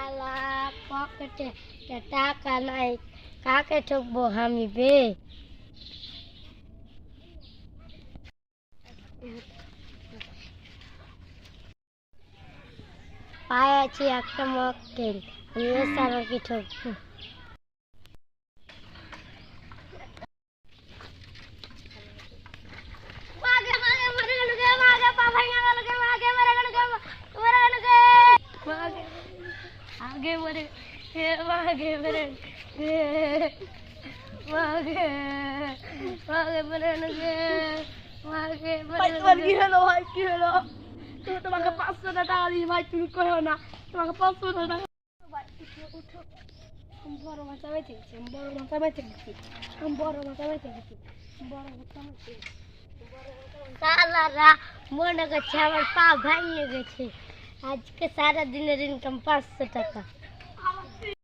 শালা পকেটে টাকা নাই, কাকে ঠকবো আমি বে। পায়ে আছি একটা মক্কেল, আমি এছাড়া কি ঠকবো। आगे बढ़े आगे बढ़े आगे आगे बढ़े आगे তোমার কি হলো ভাই, কি হলো? তুমি তোমাকে 500 টাকা দিই ভাই, তুমি কইও না তোমাকে 500 টাকা। ভাই উঠো উঠো, আমি বড় মাথা বেঁচে গেছি, আমি বড় মাথা বেঁচে গেছি, আমি বড় মাথা বেঁচে গেছি, বড় মাথা বেঁচে গেছি। সালারা মনে করছে আমার পা ভেঙে গেছে। আজকে সারা দিনের ইনকাম 500 টাকা।